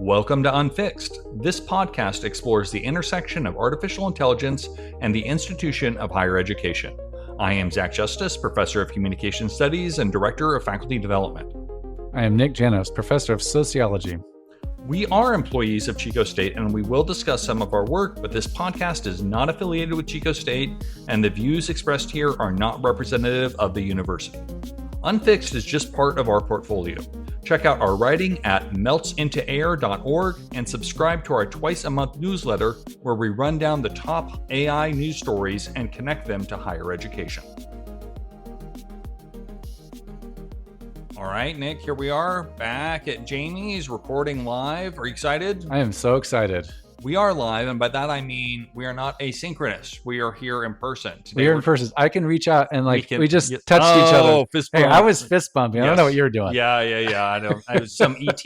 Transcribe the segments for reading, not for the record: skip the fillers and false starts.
Welcome to Unfixed. This podcast explores the intersection of artificial intelligence and the institution of higher education. I am Zach Justice, Professor of Communication Studies and Director of Faculty Development. I am Nick Janos, Professor of Sociology. We are employees of Chico State and we will discuss some of our work, but this podcast is not affiliated with Chico State and the views expressed here are not representative of the university. Unfixed is just part of our portfolio. Check out our writing at meltsintoair.org and subscribe to our twice-a-month newsletter where we run down the top AI news stories and connect them to higher education. All right, Nick, here we are back at Jamie's recording live. Are you excited? I am so excited. We are live, and by that I mean we are not asynchronous. We are here in person. Today we are in person. I can reach out and we just touched each other. Fist hey, bump. I was fist bumping. Yes. I don't know what you were doing. Yeah. I know. I was some ET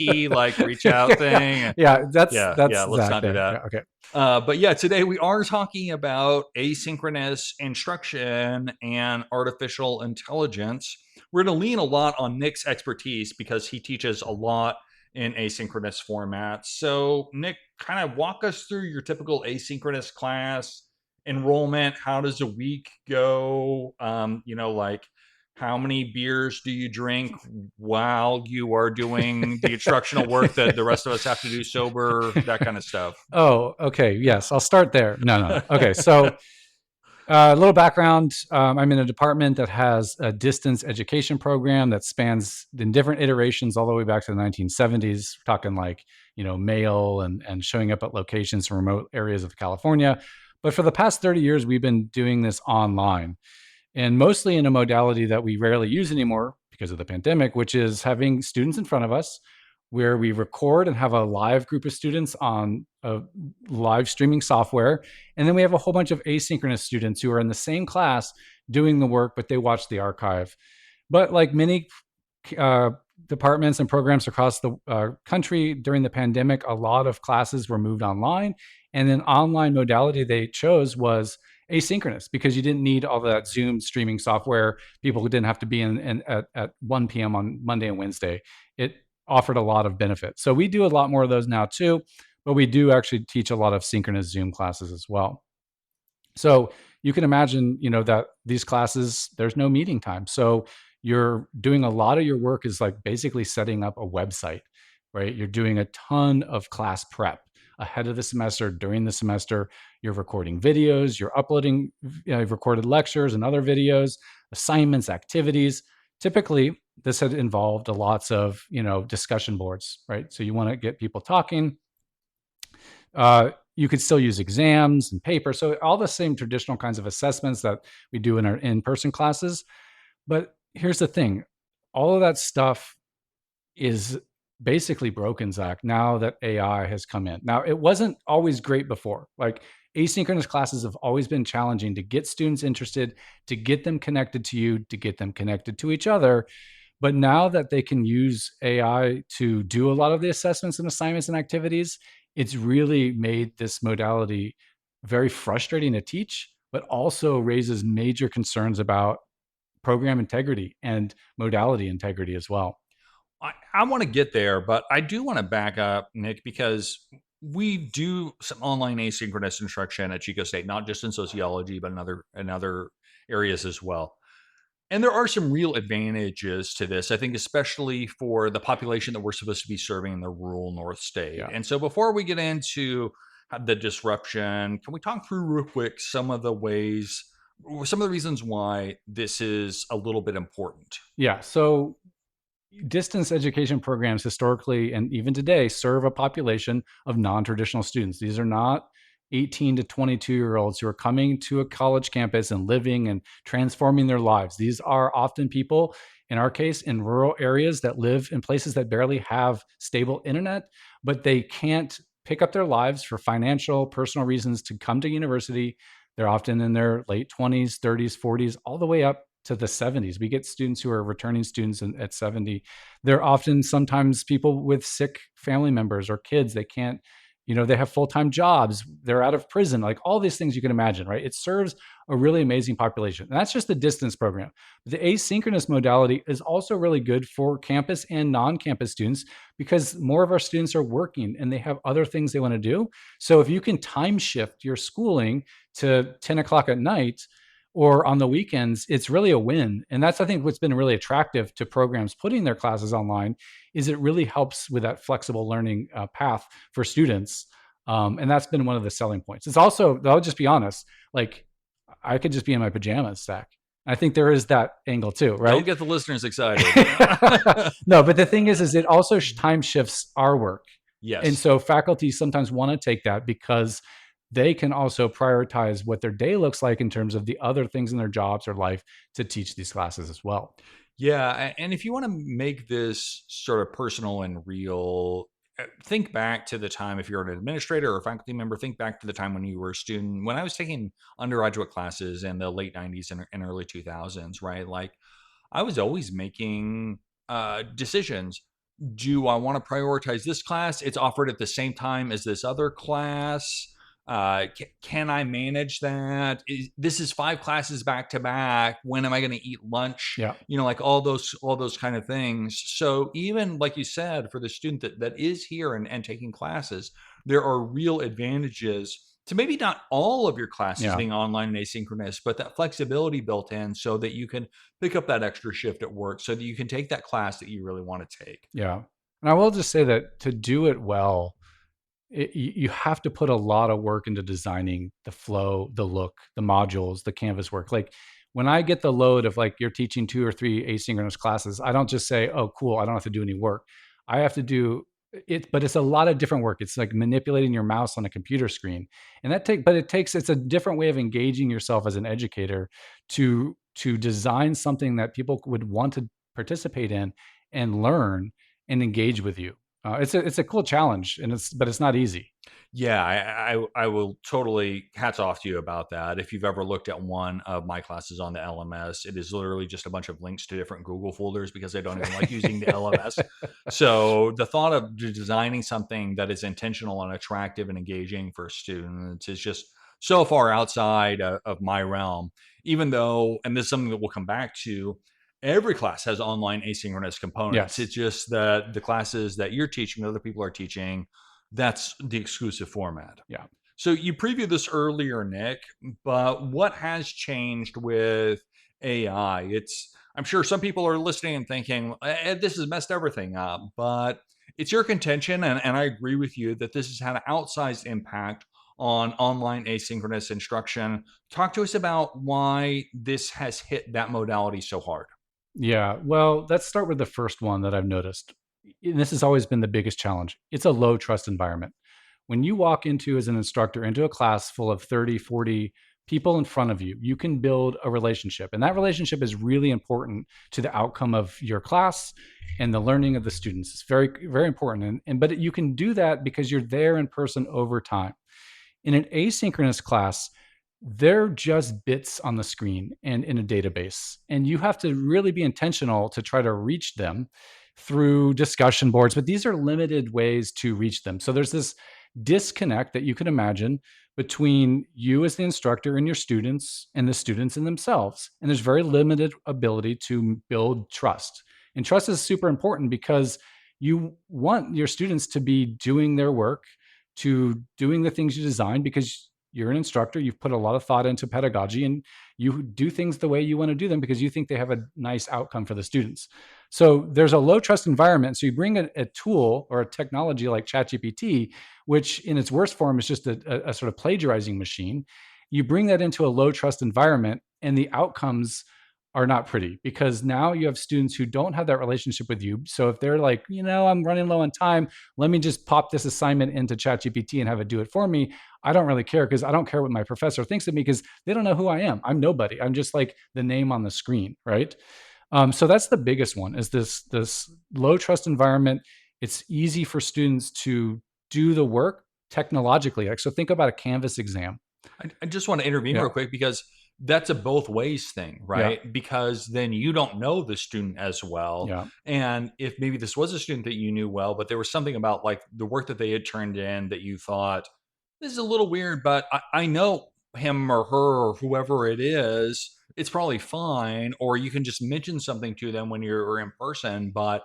reach out thing. That's let's Zach not do that. Yeah, okay. But today we are talking about asynchronous instruction and artificial intelligence. We're going to lean a lot on Nick's expertise because he teaches a lot in asynchronous formats. So Nick, kind of walk us through your typical asynchronous class enrollment. How does a week go? How many beers do you drink while you are doing the instructional work that the rest of us have to do sober, that kind of stuff? Oh, okay. Yes, I'll start there. No. Okay, so a little background. I'm in a department that has a distance education program that spans in different iterations all the way back to the 1970s. We're talking mail and showing up at locations in remote areas of California. But for the past 30 years, we've been doing this online and mostly in a modality that we rarely use anymore because of the pandemic, which is having students in front of us where we record and have a live group of students on a live streaming software. And then we have a whole bunch of asynchronous students who are in the same class doing the work, but they watch the archive. But like many departments and programs across the country during the pandemic, a lot of classes were moved online. And then online modality they chose was asynchronous because you didn't need all that Zoom streaming software. People who didn't have to be in at 1 p.m. on Monday and Wednesday. It offered a lot of benefits. So we do a lot more of those now too, but we do actually teach a lot of synchronous Zoom classes as well. So you can imagine, that these classes, there's no meeting time. So you're doing a lot of your work is like basically setting up a website, right? You're doing a ton of class prep ahead of the semester, during the semester. You're recording videos, you're uploading recorded lectures and other videos, assignments, activities. Typically, this had involved lots of, discussion boards, right? So you want to get people talking. You could still use exams and paper. So all the same traditional kinds of assessments that we do in our in-person classes. But here's the thing. All of that stuff is basically broken, Zach, now that AI has come in. Now, it wasn't always great before. Like asynchronous classes have always been challenging to get students interested, to get them connected to you, to get them connected to each other. But now that they can use AI to do a lot of the assessments and assignments and activities, it's really made this modality very frustrating to teach, but also raises major concerns about program integrity and modality integrity as well. I want to get there, but I do want to back up, Nick, because we do some online asynchronous instruction at Chico State, not just in sociology, but in other areas as well. And there are some real advantages to this, I think, especially for the population that we're supposed to be serving in the rural North State. Yeah. And so before we get into the disruption, can we talk through real quick some of the reasons why this is a little bit important? Yeah. So distance education programs historically and even today serve a population of non-traditional students. These are not 18 to 22-year-olds who are coming to a college campus and living and transforming their lives. These are often people, in our case, in rural areas that live in places that barely have stable internet, but they can't pick up their lives for financial, personal reasons to come to university. They're often in their late 20s, 30s, 40s, all the way up to the 70s. We get students who are returning students at 70. They're often sometimes people with sick family members or kids. They can't They have full-time jobs, they're out of prison, like all these things you can imagine, right? It serves a really amazing population. And that's just the distance program. But the asynchronous modality is also really good for campus and non-campus students because more of our students are working and they have other things they want to do. So if you can time shift your schooling to 10 o'clock at night or on the weekends, it's really a win. And that's, I think, what's been really attractive to programs putting their classes online is it really helps with that flexible learning path for students. And that's been one of the selling points. It's also, I'll just be honest, like I could just be in my pajamas, Zach. I think there is that angle too, Don't right? get the listeners excited. No, but the thing is it also time shifts our work. And Yes. so faculty sometimes want to take that because they can also prioritize what their day looks like in terms of the other things in their jobs or life to teach these classes as well. Yeah, and if you want to make this sort of personal and real, think back to the time, if you're an administrator or a faculty member, think back to the time when you were a student. When I was taking undergraduate classes in the late 90s and early 2000s, right? Like I was always making decisions. Do I want to prioritize this class? It's offered at the same time as this other class. Can I manage that? This is 5 classes back to back. When am I going to eat lunch? Yeah. Like all those kind of things. So even like you said, for the student that is here and taking classes, there are real advantages to maybe not all of your classes Yeah. being online and asynchronous, but that flexibility built in so that you can pick up that extra shift at work so that you can take that class that you really want to take. Yeah. And I will just say that to do it well, you have to put a lot of work into designing the flow, the look, the modules, the Canvas work. Like when I get the load of like you're teaching 2 or 3 asynchronous classes, I don't just say, "Oh, cool, I don't have to do any work." I have to do it, but it's a lot of different work. It's like manipulating your mouse on a computer screen, and it's a different way of engaging yourself as an educator to design something that people would want to participate in and learn and engage with you. It's a cool challenge, but it's not easy. Yeah, I will totally hats off to you about that. If you've ever looked at one of my classes on the LMS, it is literally just a bunch of links to different Google folders because I don't even like using the LMS. So the thought of designing something that is intentional and attractive and engaging for students is just so far outside of my realm. Even though, and this is something that we'll come back to, every class has online asynchronous components. Yes. It's just that the classes that you're teaching, that other people are teaching, that's the exclusive format. Yeah. So you previewed this earlier, Nick, but what has changed with AI? I'm sure some people are listening and thinking, this has messed everything up, but it's your contention, and I agree with you that this has had an outsized impact on online asynchronous instruction. Talk to us about why this has hit that modality so hard. Yeah. Well, let's start with the first one that I've noticed. And this has always been the biggest challenge. It's a low trust environment. When you walk into, as an instructor, into a class full of 30, 40 people in front of you, you can build a relationship. And that relationship is really important to the outcome of your class and the learning of the students. It's very, very important. But you can do that because you're there in person over time. In an asynchronous class, they're just bits on the screen and in a database. And you have to really be intentional to try to reach them through discussion boards, but these are limited ways to reach them. So there's this disconnect that you can imagine between you as the instructor and your students and the students in themselves. And there's very limited ability to build trust. And trust is super important because you want your students to be doing their work, to doing the things you design, because you're an instructor, you've put a lot of thought into pedagogy, and you do things the way you want to do them because you think they have a nice outcome for the students. So there's a low trust environment. So you bring a tool or a technology like ChatGPT, which in its worst form is just a sort of plagiarizing machine. You bring that into a low trust environment, and the outcomes are not pretty because now you have students who don't have that relationship with you. So if they're like, I'm running low on time, let me just pop this assignment into ChatGPT and have it do it for me. I don't really care because I don't care what my professor thinks of me because they don't know who I am. I'm nobody. I'm just like the name on the screen, right? So that's the biggest one, is this low trust environment. It's easy for students to do the work technologically. Like, so think about a Canvas exam. I just want to intervene Yeah. real quick because that's a both ways thing, Yeah. right? Because then you don't know the student as well. Yeah. And if maybe this was a student that you knew well, but there was something about like the work that they had turned in that you thought, this is a little weird, but I know him or her or whoever it is, it's probably fine. Or you can just mention something to them when you're in person, but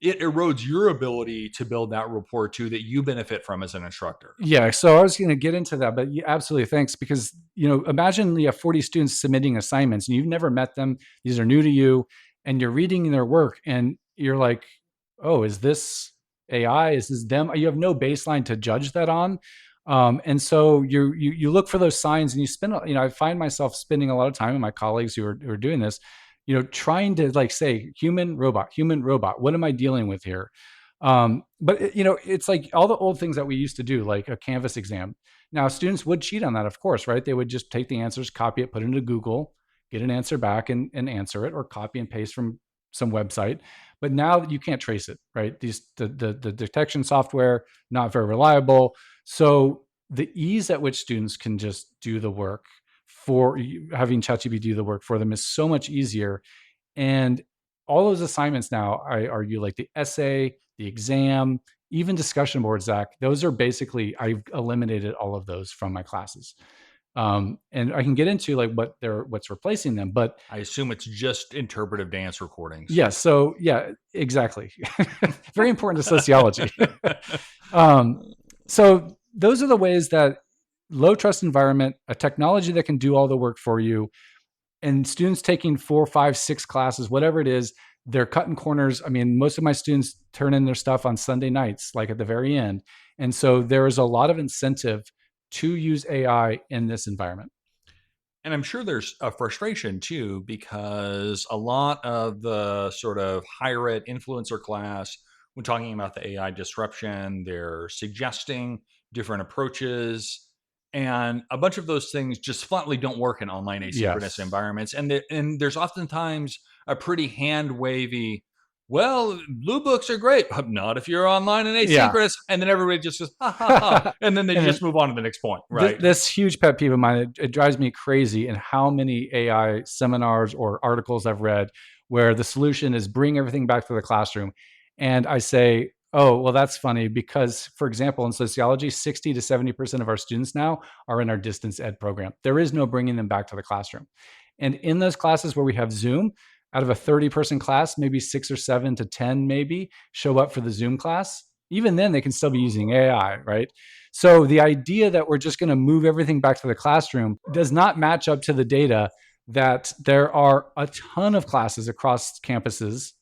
it erodes your ability to build that rapport too that you benefit from as an instructor. Yeah, so I was going to get into that, but yeah, absolutely, thanks. Because imagine you have 40 students submitting assignments, and you've never met them; these are new to you, and you're reading their work, and you're like, "Oh, is this AI? Is this them?" You have no baseline to judge that on, and so you look for those signs, and you spend. I find myself spending a lot of time, and my colleagues who are doing this, trying to like say human robot. What am I dealing with here? But it's like all the old things that we used to do, like a Canvas exam. Now, students would cheat on that, of course, right? They would just take the answers, copy it, put it into Google, get an answer back and answer it, or copy and paste from some website. But now you can't trace it, right? The detection software, not very reliable. So the ease at which students can just do the work for having ChatGPT do the work for them is so much easier. And all those assignments now, I argue, like the essay, the exam, even discussion boards, Zach, those are basically, I've eliminated all of those from my classes. And I can get into like what's replacing them, but I assume it's just interpretive dance recordings. yeah, so yeah, exactly. Very important to sociology. um, so those are the ways that low trust environment, a technology that can do all the work for you, and students taking 4, 5, 6 classes, whatever it is, they're cutting corners. I mean, most of my students turn in their stuff on Sunday nights, like at the very end. And so there is a lot of incentive to use AI in this environment. And I'm sure there's a frustration too, because a lot of the sort of higher ed influencer class, when talking about the AI disruption, they're suggesting different approaches. And a bunch of those things just flatly don't work in online asynchronous Yes. environments. And there's oftentimes a pretty hand wavy, well, blue books are great, but not if you're online and Yeah. asynchronous. And then everybody just goes, ha ha ha. And then they And just move on to the next point, this, right? this huge pet peeve of mine, it drives me crazy in how many AI seminars or articles I've read where the solution is bring everything back to the classroom. And I say, oh, well, that's funny because, for example, in sociology, 60 to 70% of our students now are in our distance ed program. There is no bringing them back to the classroom. And in those classes where we have Zoom, out of a 30-person class, maybe 6 or 7 to 10 maybe show up for the Zoom class. Even then, they can still be using AI, right? So the idea that we're just going to move everything back to the classroom does not match up to the data that there are a ton of classes across campuses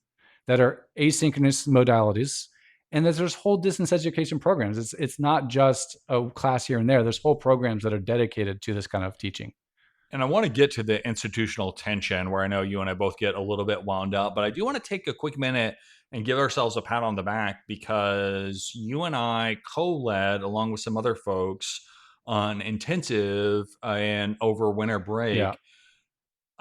that are asynchronous modalities, and that there's whole distance education programs. It's not just a class here and there. There's whole programs that are dedicated to this kind of teaching. And I want to get to the institutional tension where I know you and I both get a little bit wound up, but I do want to take a quick minute and give ourselves a pat on the back because you and I co-led along with some other folks on intensive and over winter Yeah. break.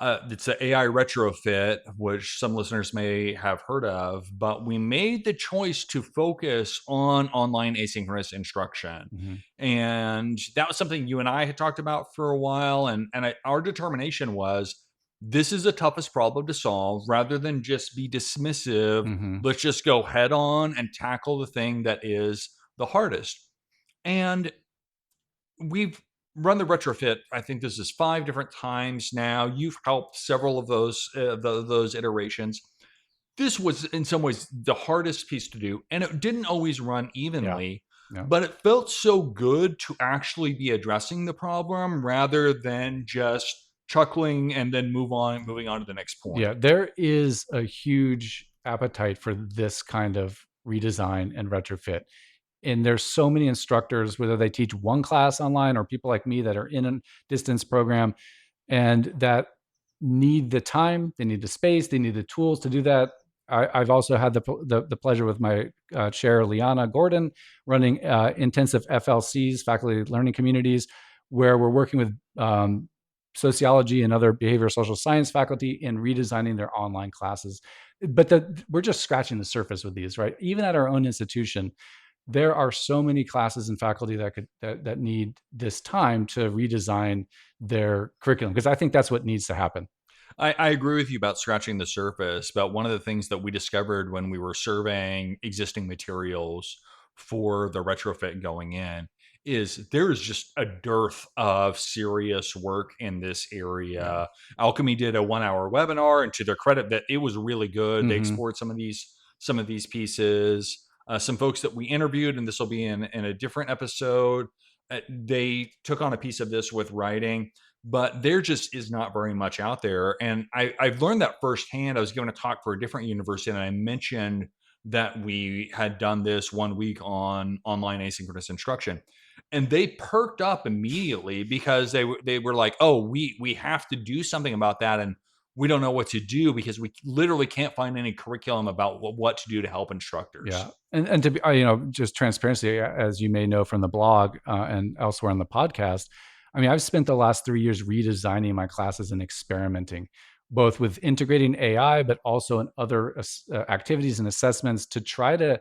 It's an AI retrofit, which some listeners may have heard of, but we made the choice to focus on online asynchronous instruction. Mm-hmm. And that was something you and I had talked about for a while. And our determination was this is the toughest problem to solve rather than just be dismissive. Mm-hmm. Let's just go head on and tackle the thing that is the hardest. And we've run the retrofit. I think this is 5 different times now. You've helped several of those iterations. This was in some ways the hardest piece to do, and it didn't always run Yeah. evenly. Yeah. But it felt so good to actually be addressing the problem rather than just chuckling and then moving on to the next point. Yeah. There is a huge appetite for this kind of redesign and retrofit. And there's so many instructors, whether they teach one class online or people like me that are in a distance program and that need the time, they need the space, they need the tools to do that. I've also had the pleasure with my chair, Liana Gordon, running intensive FLCs, faculty learning communities, where we're working with sociology and other behavioral social science faculty in redesigning their online classes. But we're just scratching the surface with these, right? Even at our own institution, there are so many classes and faculty that need this time to redesign their curriculum, because I think that's what needs to happen. I agree with you about scratching the surface. But one of the things that we discovered when we were surveying existing materials for the retrofit going in is there is just a dearth of serious work in this Yeah. area. Alchemy did a 1 hour webinar, and to their credit, that it was really good. They Hmm. explored some of these pieces. Some folks that we interviewed, and this will be in a different episode. They took on a piece of this with writing, but there just is not very much out there. And I've learned that firsthand. I was giving a talk for a different university, and I mentioned that we had done this 1 week on online asynchronous instruction, and they perked up immediately because they were like, "Oh, we have to do something about that, and we don't know what to do because we literally can't find any curriculum about what to do to help Yeah, instructors." and to be, just transparency, as you may know from the blog and elsewhere on the podcast. I mean, I've spent the last 3 years redesigning my classes and experimenting, both with integrating AI, but also in other activities and assessments, to try to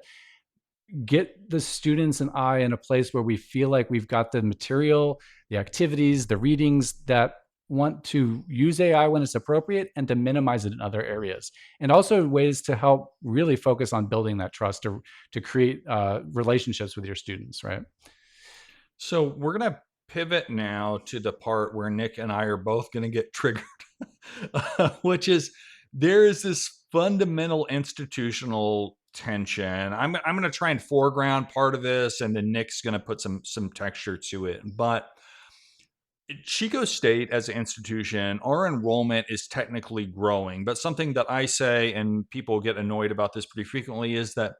get the students and I in a place where we feel like we've got the material, the activities, the readings that want to use AI when it's appropriate, and to minimize it in other areas. And also ways to help really focus on building that trust, to create relationships with your students, right? So we're gonna pivot now to the part where Nick and I are both gonna get triggered, which is there is this fundamental institutional tension. I'm gonna try and foreground part of this, and then Nick's gonna put some texture to it. But Chico State as an institution, our enrollment is technically growing. But something that I say, and people get annoyed about this pretty frequently, is that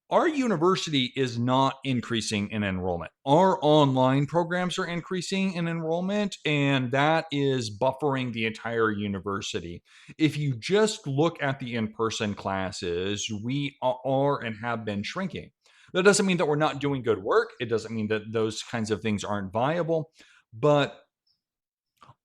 our university is not increasing in enrollment. Our online programs are increasing in enrollment, and that is buffering the entire university. If you just look at the in person classes, we are and have been shrinking. That doesn't mean that we're not doing good work. It doesn't mean that those kinds of things aren't viable. But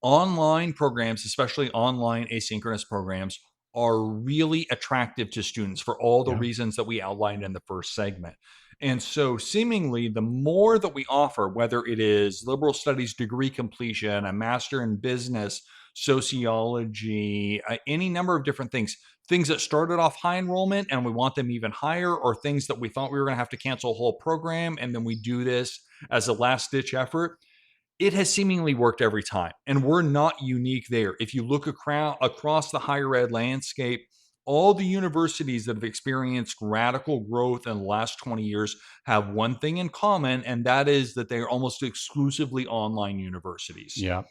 online programs, especially online asynchronous programs, are really attractive to students for all the Yeah. reasons that we outlined in the first segment. And so, seemingly, the more that we offer, whether it is liberal studies degree completion, a master in business, sociology, any number of different things, things that started off high enrollment and we want them even higher, or things that we thought we were going to have to cancel a whole program and then we do this as a last ditch effort, it has seemingly worked every time. And we're not unique there. If you look across the higher ed landscape, all the universities that have experienced radical growth in the last 20 years have one thing in common, and that is that they are almost exclusively online universities. Yeah.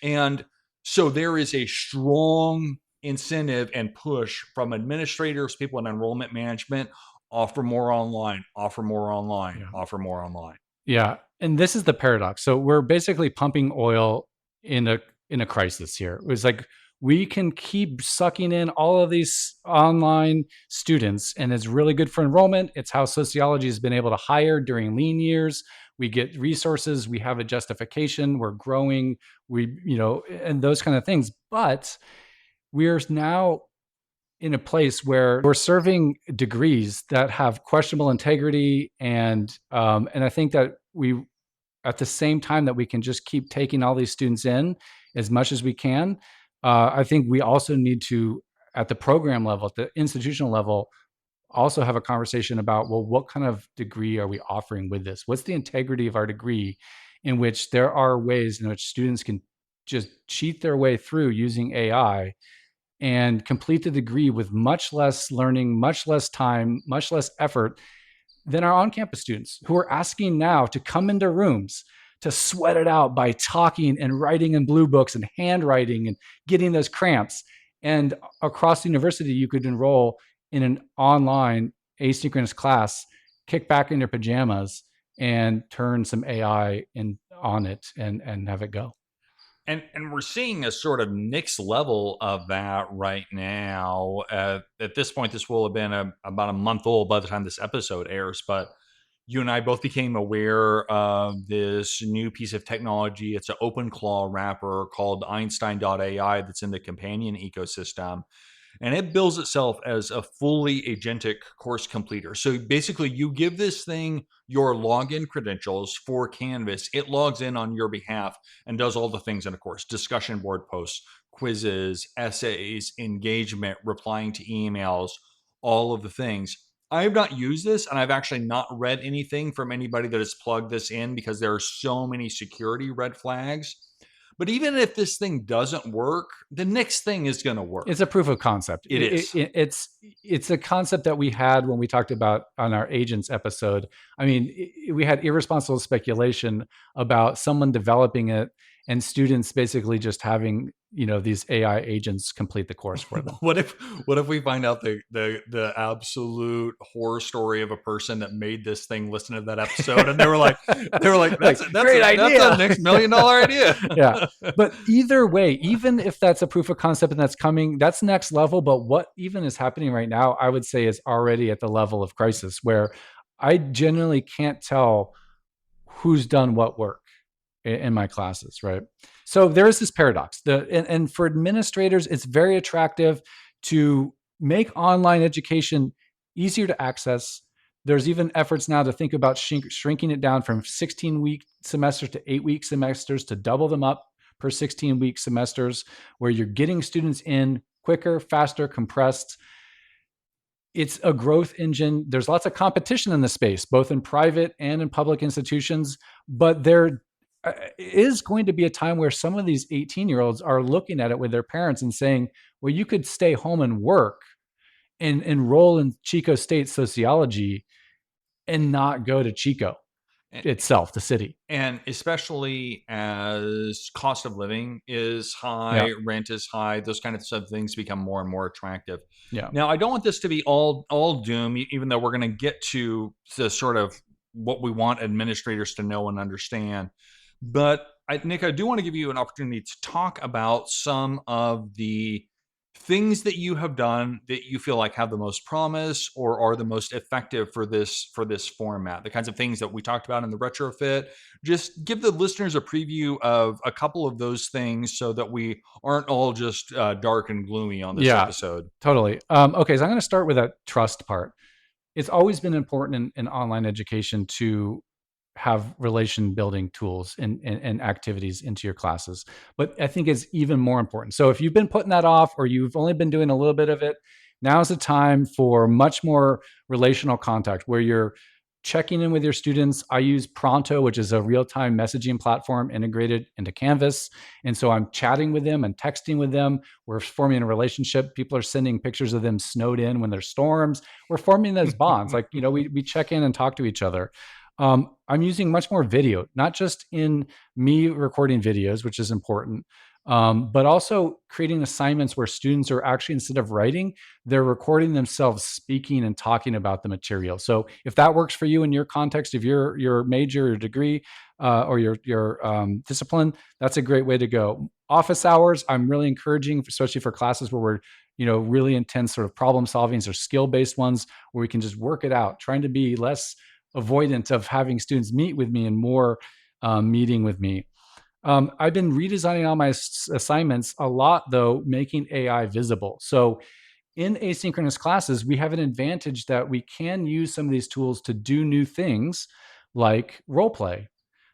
And so there is a strong incentive and push from administrators, people in enrollment management, offer more online, offer more online, Yeah. offer more online. Yeah, and this is the paradox. So we're basically pumping oil in a crisis here. It was like we can keep sucking in all of these online students, and it's really good for enrollment. It's how sociology has been able to hire during lean years. We get resources, we have a justification, we're growing, and those kind of things. But we're now in a place where we're serving degrees that have questionable integrity, and I think that we, at the same time that we can just keep taking all these students in as much as we can, I think we also need to, at the program level, at the institutional level, also have a conversation about, well, what kind of degree are we offering with this? What's the integrity of our degree, in which there are ways in which students can just cheat their way through using AI and complete the degree with much less learning, much less time, much less effort than our on-campus students, who are asking now to come into rooms to sweat it out by talking and writing in blue books and handwriting and getting those cramps. And across the university, you could enroll in an online asynchronous class, kick back in your pajamas, and turn some AI on it, and have it go. And we're seeing a sort of next level of that right now. At this point, this will have been about a month old by the time this episode airs. But you and I both became aware of this new piece of technology. It's an open claw wrapper called Einstein.ai that's in the companion ecosystem. and it bills itself as a fully agentic course completer. So basically, you give this thing your login credentials for Canvas, it logs in on your behalf and does all the things in a course: discussion board posts, quizzes, essays, engagement, replying to emails, all of the things. I have not used this, and I've actually not read anything from anybody that has plugged this in because there are so many security red flags. But even if this thing doesn't work, the next thing is going to work. It's a proof of concept. It is. It's a concept that we had when we talked about on our agents episode. I mean, we had irresponsible speculation about someone developing it and students basically just having, these AI agents complete the course for them. What if we find out the absolute horror story of a person that made this thing listen to that episode and they were like that's great idea. That's a next $1 million idea. Yeah. But either way, even if that's a proof of concept and that's coming, that's next level. But what even is happening right now, I would say is already at the level of crisis where I genuinely can't tell who's done what work in my classes, right? So there is this paradox. And for administrators, it's very attractive to make online education easier to access. There's even efforts now to think about shrinking it down from 16-week semesters to 8-week semesters, to double them up per 16-week semesters, where you're getting students in quicker, faster, compressed. It's a growth engine. There's lots of competition in the space, both in private and in public institutions, but there is going to be a time where some of these 18-year-olds are looking at it with their parents and saying, well, you could stay home and work and enroll in Chico State sociology and not go to Chico itself, the city. And especially as cost of living is high, rent is high, those kind of things become more and more attractive. Yeah. Now, I don't want this to be all doom, even though we're going to get to the sort of what we want administrators to know and understand. But Nick, I do want to give you an opportunity to talk about some of the things that you have done that you feel like have the most promise or are the most effective for this format. The kinds of things that we talked about in the retrofit. Just give the listeners a preview of a couple of those things so that we aren't all just dark and gloomy on this episode. Totally. Okay, so I'm going to start with that trust part. It's always been important in online education to have relation building tools and activities into your classes. But I think it's even more important. So if you've been putting that off or you've only been doing a little bit of it, now's the time for much more relational contact where you're checking in with your students. I use Pronto, which is a real-time messaging platform integrated into Canvas. And so I'm chatting with them and texting with them. We're forming a relationship. People are sending pictures of them snowed in when there's storms. We're forming those bonds. Like, we check in and talk to each other. I'm using much more video, not just in me recording videos, which is important, but also creating assignments where students are actually, instead of writing, they're recording themselves speaking and talking about the material. So if that works for you in your context of your major or degree or your discipline, that's a great way to go. Office hours, I'm really encouraging, especially for classes where we're really intense sort of problem solvings or skill-based ones where we can just work it out, trying to be less avoidant of having students meet with me and more meeting with me. I've been redesigning all my assignments a lot, though, making AI visible. So in asynchronous classes, we have an advantage that we can use some of these tools to do new things like role play,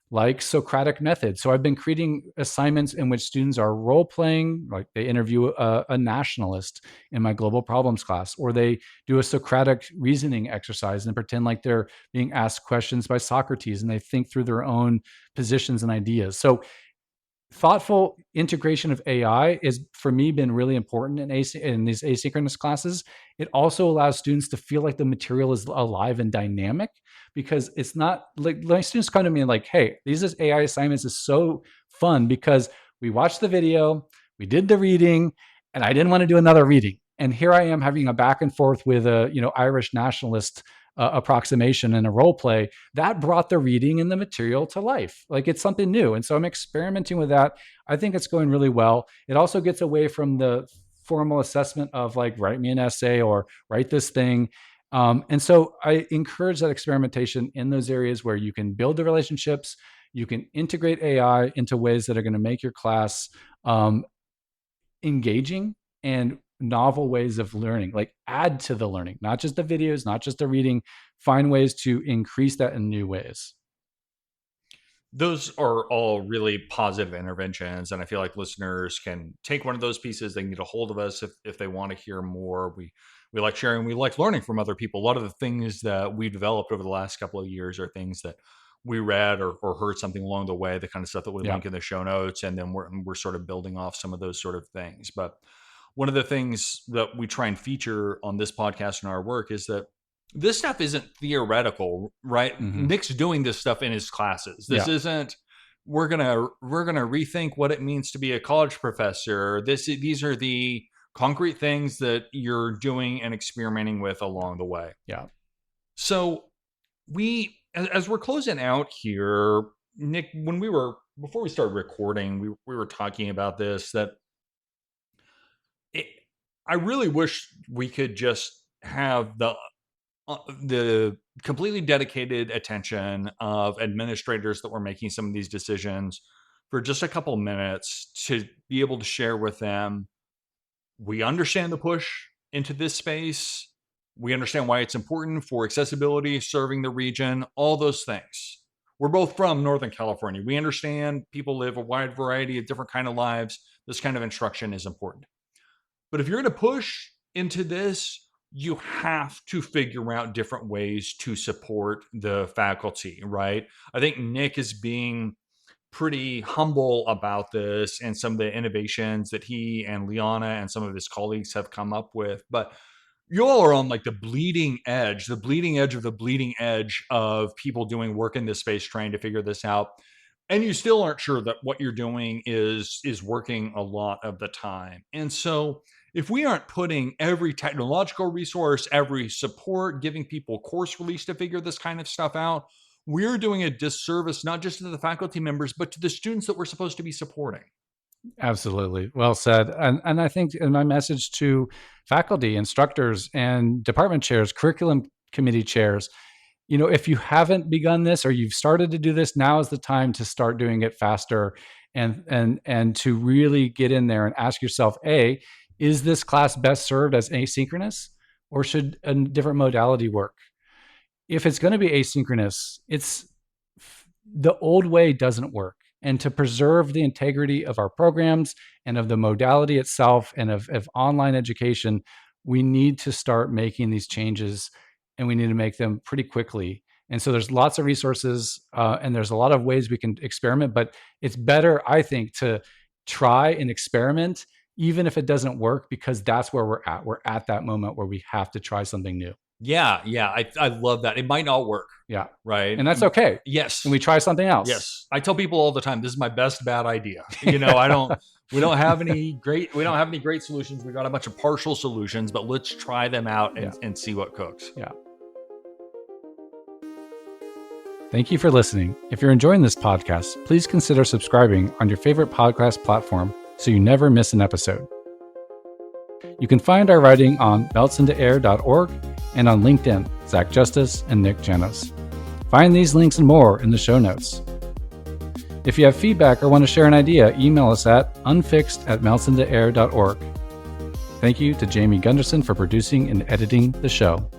like Socratic method. So I've been creating assignments in which students are role playing, like they interview a nationalist in my global problems class, or they do a Socratic reasoning exercise and pretend like they're being asked questions by Socrates and they think through their own positions and ideas. So thoughtful integration of AI is, for me, been really important in these asynchronous classes. It also allows students to feel like the material is alive and dynamic, because it's not like my students come to me and like, hey, these AI assignments is so fun because we watched the video, we did the reading, and I didn't want to do another reading. And here I am having a back and forth with a Irish nationalist approximation and a role play that brought the reading and the material to life. Like, it's something new. And so I'm experimenting with that. I think it's going really well. It also gets away from the formal assessment of like, write me an essay or write this thing. And so I encourage that experimentation in those areas where you can build the relationships, you can integrate AI into ways that are going to make your class engaging and novel ways of learning, like add to the learning, not just the videos, not just the reading, find ways to increase that in new ways. Those are all really positive interventions, and I feel like listeners can take one of those pieces. They can get a hold of us if they want to hear more. We like sharing, we like learning from other people. A lot of the things that we developed over the last couple of years are things that we read or heard something along the way, the kind of stuff that we Yeah. link in the show notes, and then we're sort of building off some of those sort of things. But one of the things that we try and feature on this podcast and our work is that this stuff isn't theoretical, right? Mm-hmm. Nick's doing this stuff in his classes. This Yeah. isn't we're gonna rethink what it means to be a college professor. These are the concrete things that you're doing and experimenting with along the way. Yeah. So as we're closing out here, Nick, before we started recording, we were talking about this, that it, I really wish we could just have the completely dedicated attention of administrators that were making some of these decisions for just a couple minutes to be able to share with them, we understand the push into this space. We understand why it's important for accessibility, serving the region, all those things. We're both from Northern California. We understand people live a wide variety of different kind of lives. This kind of instruction is important. But if you're going to push into this, you have to figure out different ways to support the faculty, right? I think Nick is being pretty humble about this and some of the innovations that he and Liana and some of his colleagues have come up with. But you all are on like the bleeding edge of the bleeding edge of people doing work in this space, trying to figure this out. And you still aren't sure that what you're doing is working a lot of the time. And so if we aren't putting every technological resource, every support, giving people course release to figure this kind of stuff out, we're doing a disservice, not just to the faculty members, but to the students that we're supposed to be supporting. Absolutely. Well said. And I think in my message to faculty, instructors, and department chairs, curriculum committee chairs, if you haven't begun this or you've started to do this, now is the time to start doing it faster and to really get in there and ask yourself, A, is this class best served as asynchronous, or should a different modality work? If it's going to be asynchronous, the old way doesn't work. And to preserve the integrity of our programs and of the modality itself and of online education, we need to start making these changes, and we need to make them pretty quickly. And so there's lots of resources and there's a lot of ways we can experiment, but it's better, I think, to try and experiment, even if it doesn't work, because that's where we're at. We're at that moment where we have to try something new. Yeah. I love that. It might not work. Yeah. Right. And that's okay. Yes. And we try something else. Yes. I tell people all the time, this is my best bad idea. We don't have any great solutions. We got a bunch of partial solutions, but let's try them out and see what cooks. Yeah. Thank you for listening. If you're enjoying this podcast, please consider subscribing on your favorite podcast platform so you never miss an episode. You can find our writing on meltsintoair.org and on LinkedIn, Zach Justice and Nick Janos. Find these links and more in the show notes. If you have feedback or want to share an idea, email us at unfixed@meltsintoair.org. Thank you to Jamie Gunderson for producing and editing the show.